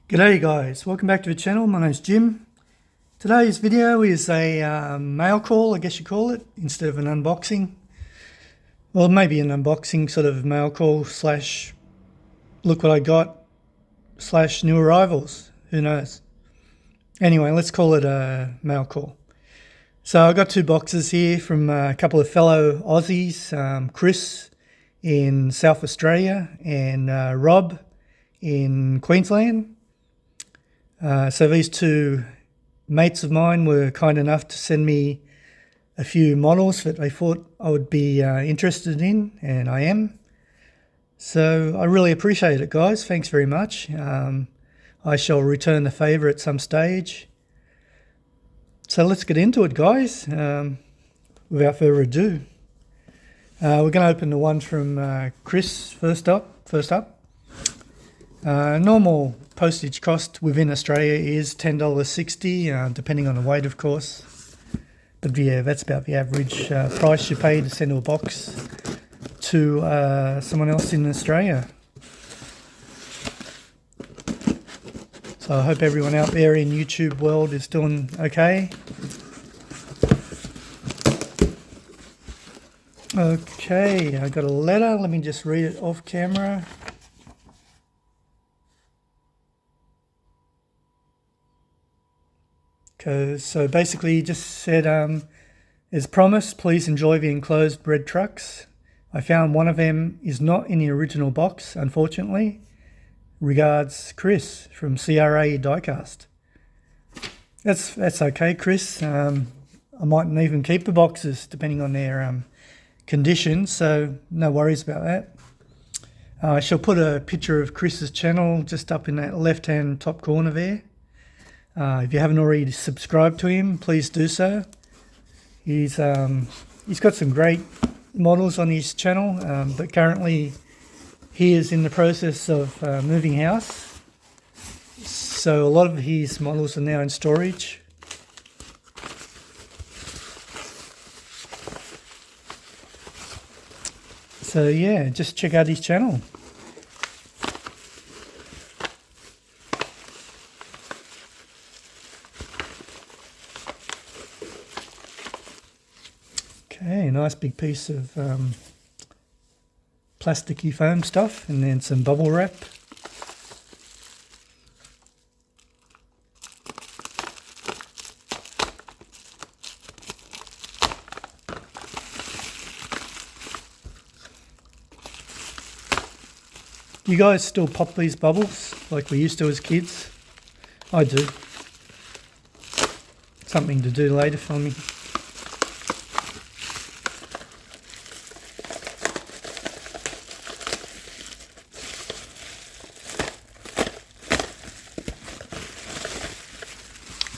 G'day guys, welcome back to the channel. My name's Jim. Today's video is a mail call, I guess you call it, instead of an unboxing. Well, maybe an unboxing sort of mail call slash look what I got slash new arrivals, who knows. Anyway, let's call it a mail call. So I got two boxes here from a couple of fellow Aussies, Chris in South Australia and Rob in Queensland. So these two mates of mine were kind enough to send me a few models that they thought I would be interested in, and I am. So I really appreciate it, guys. Thanks very much. I shall return the favour at some stage. So let's get into it, guys. Without further ado, we're going to open the one from Chris first up. Normal postage cost within Australia is $10.60, depending on the weight, of course. But yeah, that's about the average price you pay to send a box to someone else in Australia. So I hope everyone out there in YouTube world is doing okay. Okay, I got a letter. Let me just read it off camera. So basically he just said, as promised, please enjoy the enclosed bread trucks. I found one of them is not in the original box, unfortunately. Regards, Chris from CRA Diecast. That's okay, Chris. I mightn't even keep the boxes depending on their condition, so no worries about that. I shall put a picture of Chris's channel just up in that left-hand top corner there. If you haven't already subscribed to him, please do so. He's got some great models on his channel, but currently he is in the process of moving house. So a lot of his models are now in storage. So yeah, just check out his channel. Okay, nice big piece of plasticky foam stuff, and then some bubble wrap. Do you guys still pop these bubbles like we used to as kids? I do. Something to do later for me.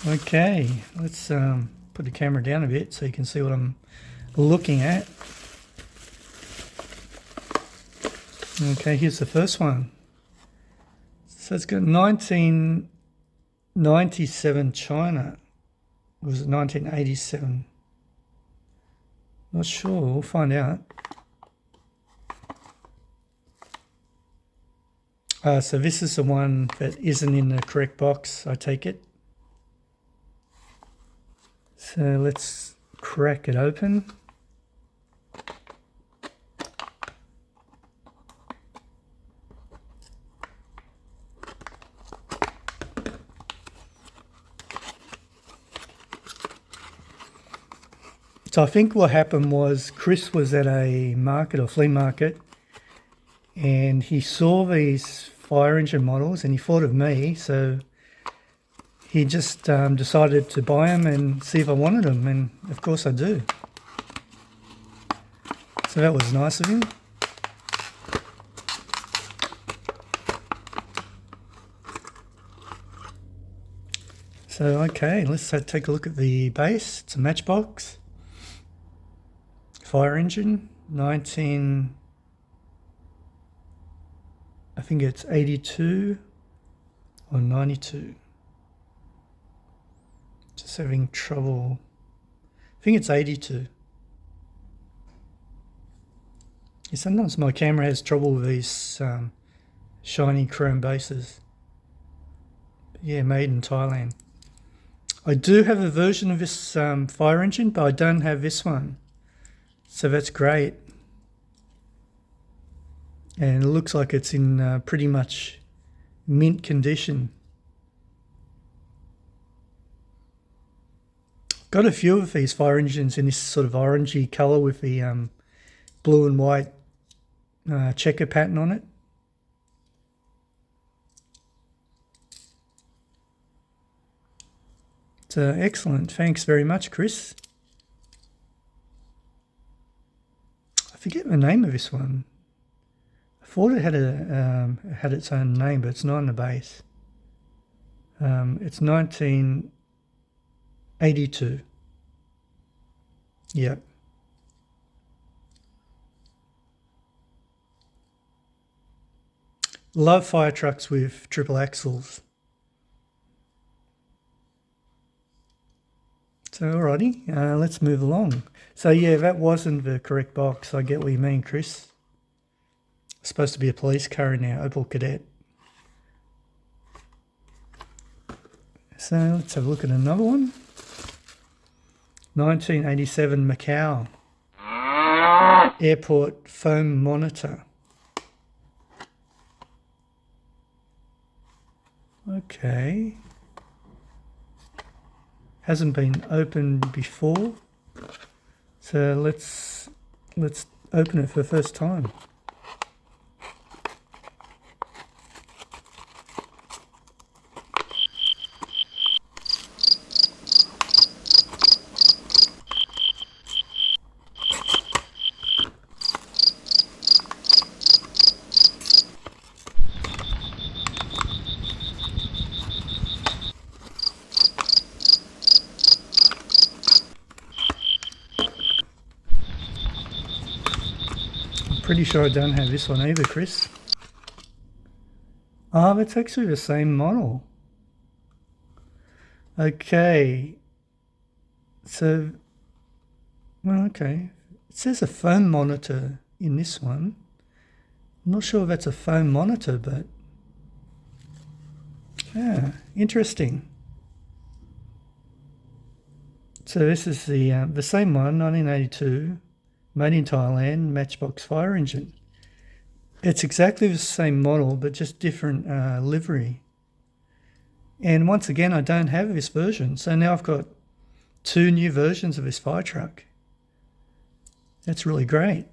Okay, let's put the camera down a bit so you can see what I'm looking at. Okay, here's the first one. So it's got 1997 China. Or was it 1987? Not sure, we'll find out. So this is the one that isn't in the correct box, I take it. So let's crack it open. So I think what happened was Chris was at a market or flea market and he saw these fire engine models and he thought of me, so he just decided to buy them and see if I wanted them, and of course I do. So that was nice of him. So okay, let's take a look at the base. It's a matchbox. Fire engine, I think it's 82 or 92. Just having trouble. I think it's 82. Yeah, sometimes my camera has trouble with these shiny chrome bases. Yeah, made in Thailand. I do have a version of this fire engine, but I don't have this one. So that's great. And it looks like it's in pretty much mint condition. Got a few of these fire engines in this sort of orangey colour with the blue and white checker pattern on it. So excellent. Thanks very much, Chris. I forget the name of this one. I thought it had had its own name, but it's not on the base. It's 1982. Yep. Love fire trucks with triple axles. So alrighty, let's move along. So yeah, that wasn't the correct box. I get what you mean, Chris. It's supposed to be a police car in our Opel Kadett. So let's have a look at another one. 1987 Macau Airport Foam Monitor. Okay. Hasn't been opened before. So let's open it for the first time. Pretty sure I don't have this one either, Chris. Ah, that's actually the same model. Okay. So, well, okay. It says a foam monitor in this one. I'm not sure if that's a foam monitor, but yeah, interesting. So this is the same one, 1982. Made in Thailand, matchbox fire engine. It's exactly the same model, but just different livery. And once again, I don't have this version. So now I've got two new versions of this fire truck. That's really great.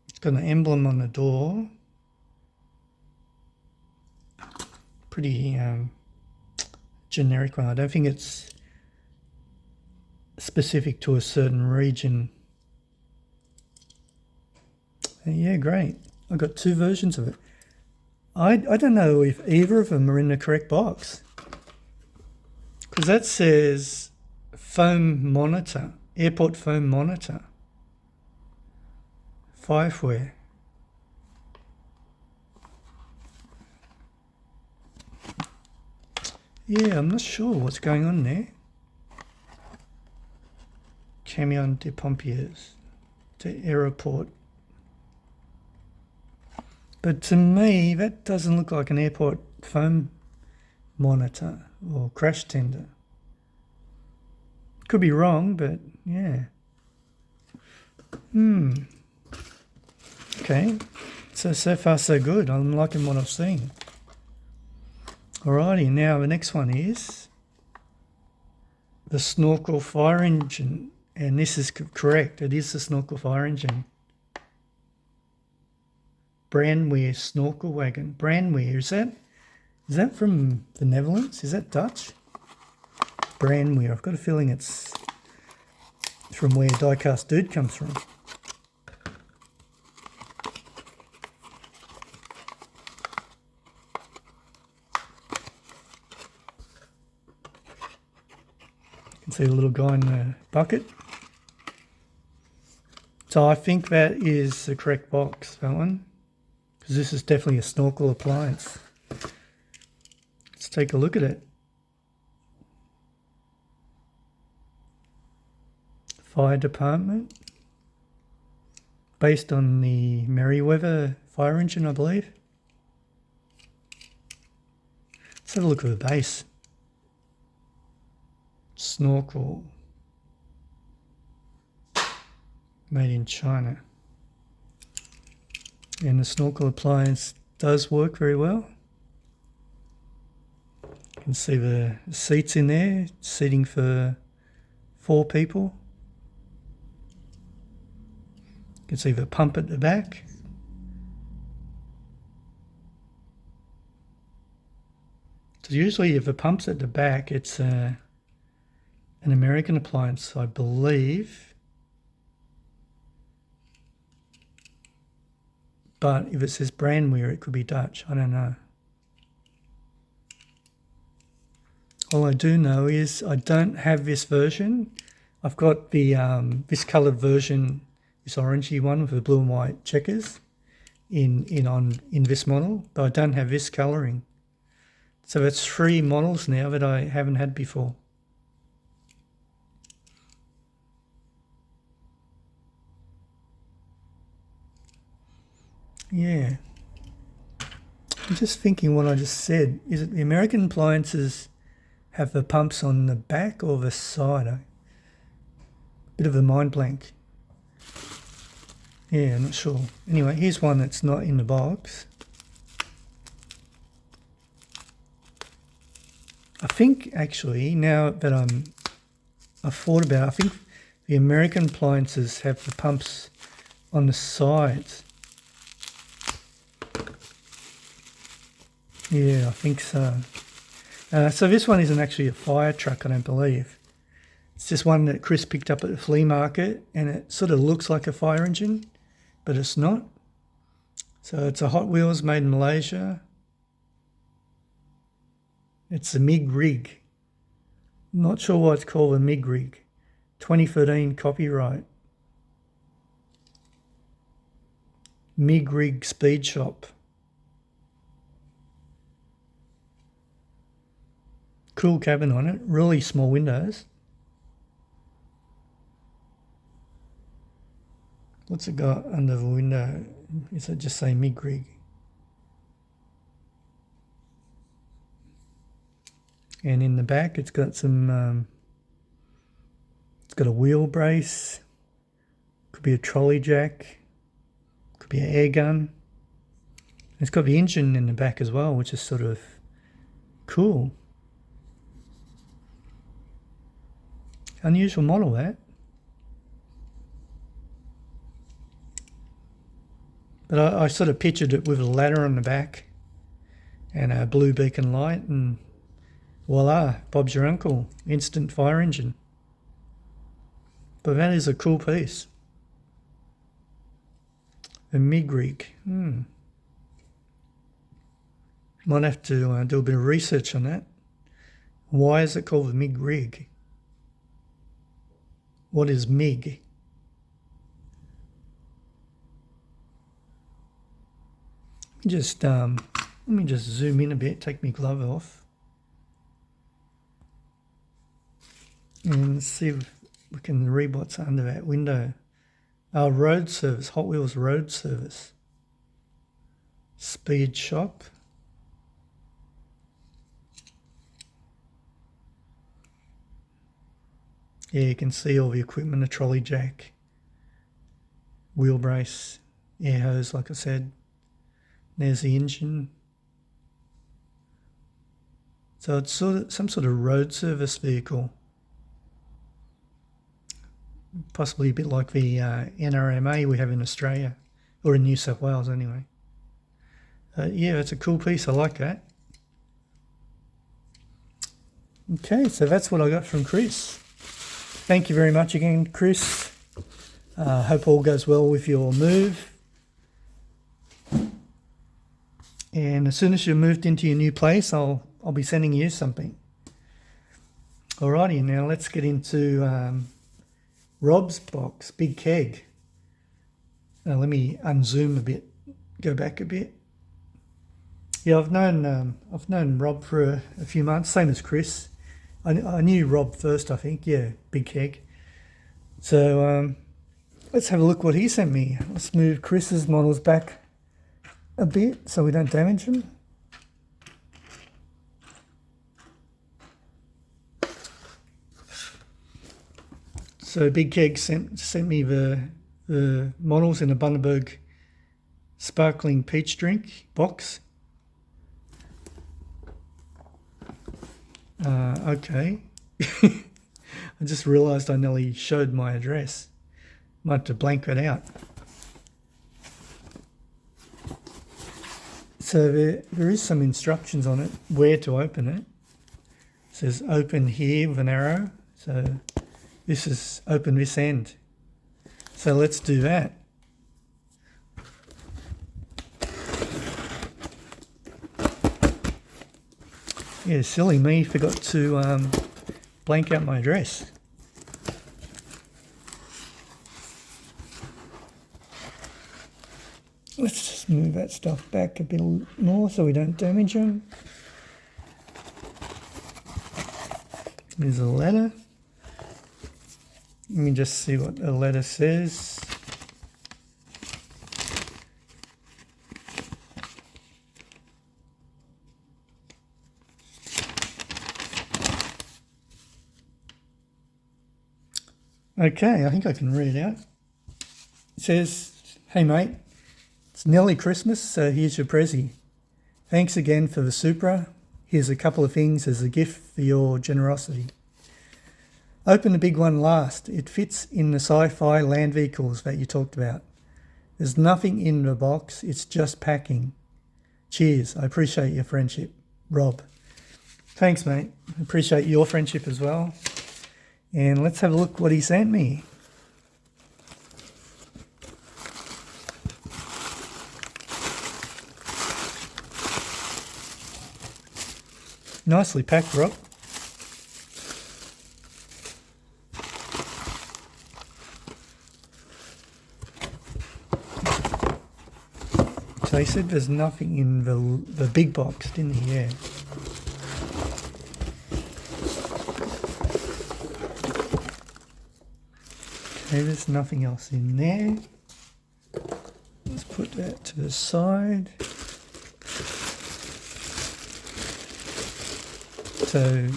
It's got an emblem on the door. Pretty generic one. I don't think it's specific to a certain region. Yeah, great. I've got two versions of it. I don't know if either of them are in the correct box, because that says foam monitor, airport foam monitor, 5-wear. Yeah, I'm not sure what's going on there. Camion de pompiers to airport. But to me, that doesn't look like an airport foam monitor or crash tender. Could be wrong, but yeah. Okay, so far so good. I'm liking what I've seen. Alrighty, now the next one is the snorkel fire engine, and this is correct. It is the snorkel fire engine. Brandweer snorkel wagon. Brandweer, is that from the Netherlands? Is that Dutch? Brandweer. I've got a feeling it's from where Diecast Dude comes from. You can see the little guy in the bucket. So I think that is the correct box, that one, because this is definitely a snorkel appliance. Let's take a look at it. Fire department. based on the Merryweather fire engine, I believe. Let's have a look at the base. Snorkel. Made in China. And the snorkel appliance does work very well. You can see the seats in there, seating for 4 people. You can see the pump at the back. So usually if the pump's at the back, it's an American appliance, I believe. But if it says brandware, it could be Dutch. I don't know. All I do know is I don't have this version. I've got the this coloured version, this orangey one with the blue and white checkers in this model, but I don't have this colouring. So that's 3 models now that I haven't had before. Yeah. I'm just thinking what I just said. Is it the American appliances have the pumps on the back or the side? Bit of a mind blank. Yeah, I'm not sure. Anyway, here's one that's not in the box. I think actually, now that I've thought about it, I think the American appliances have the pumps on the sides. Yeah, I think so. So this one isn't actually a fire truck, I don't believe. It's just one that Chris picked up at the flea market, and it sort of looks like a fire engine, but it's not. So it's a Hot Wheels made in Malaysia. It's a MIG rig. Not sure why it's called a MIG rig. 2013 copyright. MIG rig speed shop. Cool cabin on it, really small windows. What's it got under the window? Is it just say MIG rig? And in the back it's got some, it's got a wheel brace, could be a trolley jack, could be an air gun. It's got the engine in the back as well, which is sort of cool. Unusual model, that. But I sort of pictured it with a ladder on the back and a blue beacon light, and voila, Bob's your uncle, instant fire engine. But that is a cool piece. A MIG rig. Might have to do a bit of research on that. Why is it called a MIG rig? What is MIG? Let me just zoom in a bit, take my glove off, and see if we can read what's under that window. Our road service, Hot Wheels road service. Speed shop. Yeah, you can see all the equipment, a trolley jack, wheel brace, air hose, like I said. There's the engine. So it's some sort of road service vehicle. Possibly a bit like the NRMA we have in Australia, or in New South Wales anyway. Yeah, it's a cool piece. I like that. Okay, so that's what I got from Chris. Thank you very much again, Chris. Hope all goes well with your move. And as soon as you're moved into your new place, I'll be sending you something. Alrighty, now let's get into Rob's box, Big Keg. Now let me unzoom a bit, go back a bit. Yeah, I've known Rob for a few months, same as Chris. I knew Rob first, I think. Yeah, Big Keg. So let's have a look what he sent me. Let's move Chris's models back a bit so we don't damage them. So Big Keg sent me the models in a Bundaberg sparkling peach drink box. Okay. I just realised I nearly showed my address. Might have to blank that out. So there is some instructions on it, where to open it. It says open here with an arrow. So this is open this end. So let's do that. Yeah, silly me, forgot to blank out my address. Let's just move that stuff back a bit more so we don't damage them. There's a letter. Let me just see what the letter says. Okay, I think I can read it out. It says, "Hey mate, it's nearly Christmas, so here's your prezi. Thanks again for the Supra. Here's a couple of things as a gift for your generosity. Open the big one last. It fits in the sci-fi land vehicles that you talked about. There's nothing in the box, it's just packing. Cheers, I appreciate your friendship. Rob." Thanks mate, I appreciate your friendship as well. And let's have a look what he sent me. Nicely packed, Rob. So he said there's nothing in the big box, didn't he? Yeah. Okay, there's nothing else in there. Let's put that to the side. So,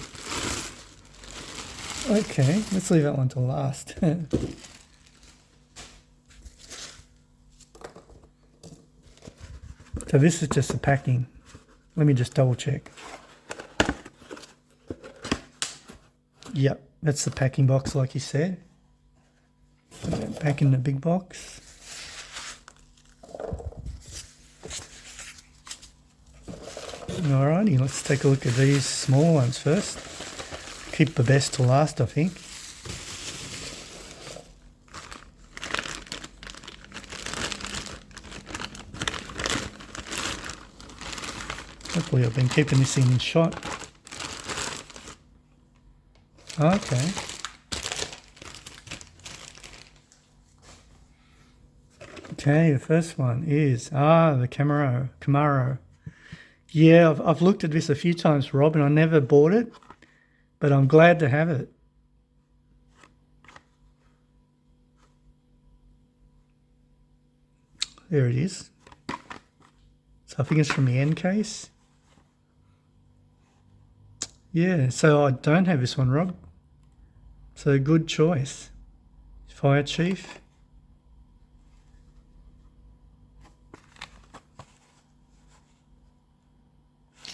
okay, let's leave that one to last. So this is just the packing. Let me just double check. Yep, that's the packing box like you said. Put that back in the big box. Alrighty, let's take a look at these small ones first. Keep the best to last, I think. Hopefully I've been keeping this in shot. Okay. Okay, the first one is, the Camaro. Yeah, I've looked at this a few times, Rob, and I never bought it, but I'm glad to have it. There it is. So I think it's from the end case. Yeah, so I don't have this one, Rob. So good choice. Fire Chief.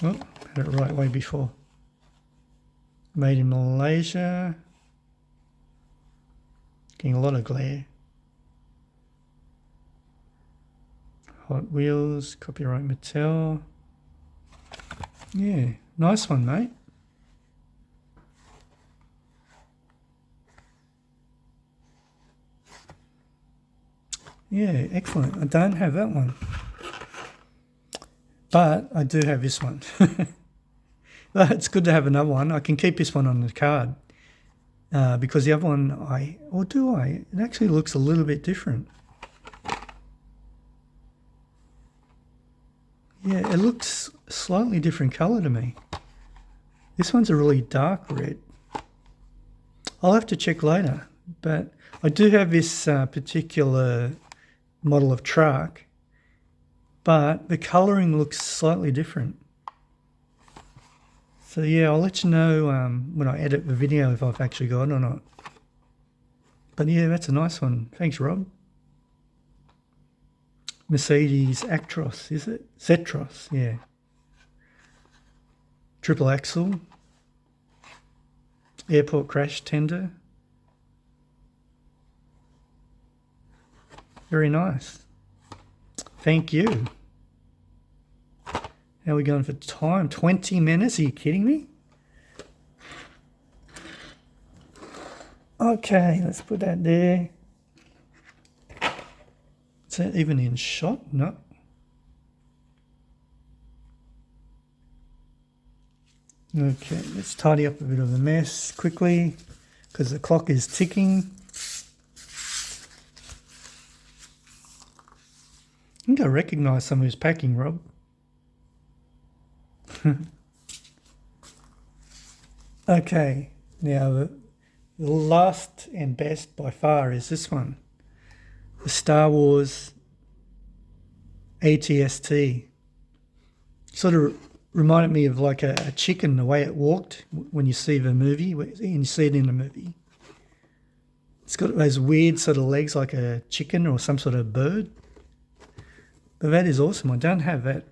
Oh, had it right way before. Made in Malaysia. Getting a lot of glare. Hot Wheels, copyright Mattel. Yeah, nice one, mate. Yeah, excellent. I don't have that one. But I do have this one. But it's good to have another one. I can keep this one on the card. Because the other one it actually looks a little bit different. Yeah, it looks slightly different colour to me. This one's a really dark red. I'll have to check later. but I do have this particular model of truck, but the colouring looks slightly different. So yeah, I'll let you know when I edit the video if I've actually got it or not. But yeah, that's a nice one. Thanks, Rob. Mercedes Actros, is it? Zetros, yeah. Triple axle. Airport crash tender. Very nice. Thank you. How are we going for time? 20 minutes? Are you kidding me? Okay, let's put that there. Is that even in shot? No. Okay, let's tidy up a bit of a mess quickly because the clock is ticking. I think I recognise someone who's packing, Rob. Okay, now the last and best by far is this one. The Star Wars ATST. Sort of reminded me of like a chicken, the way it walked when you see the movie, and you see it in the movie. It's got those weird sort of legs like a chicken or some sort of bird. But that is awesome. I don't have that.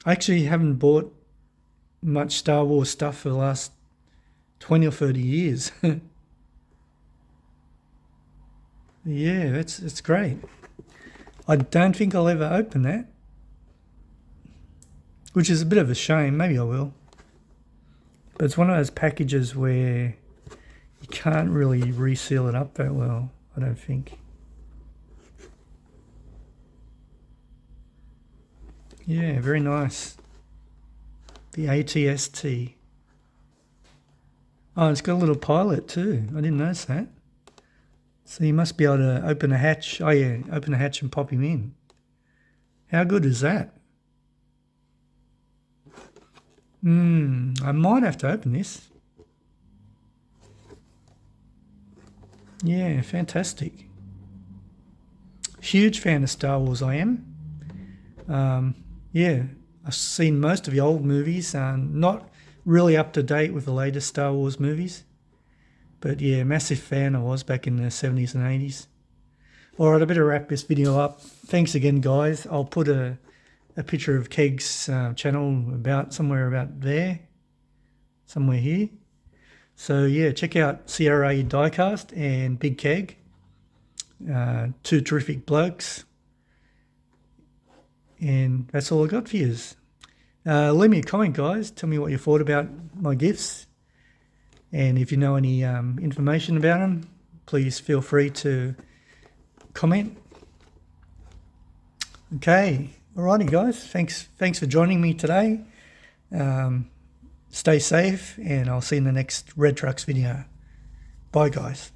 I actually haven't bought much Star Wars stuff for the last 20 or 30 years. Yeah, it's great. I don't think I'll ever open that, which is a bit of a shame. Maybe I will. But it's one of those packages where you can't really reseal it up that well, I don't think. Yeah, very nice. The ATST. Oh, it's got a little pilot too. I didn't notice that. So you must be able to open a hatch. Oh yeah, open a hatch and pop him in. How good is that? I might have to open this. Yeah, fantastic. Huge fan of Star Wars, I am. Yeah, I've seen most of the old movies, not really up to date with the latest Star Wars movies. But yeah, massive fan I was back in the 70s and 80s. All right, I better wrap this video up. Thanks again, guys. I'll put a picture of Keg's channel somewhere about there, somewhere here. So yeah, check out CRA Diecast and Big Keg. Two terrific blokes. And that's all I got for you. Leave me a comment, guys. Tell me what you thought about my gifts. And if you know any information about them, please feel free to comment. Okay. Alrighty, guys. Thanks for joining me today. Stay safe, and I'll see you in the next Red Trucks video. Bye, guys.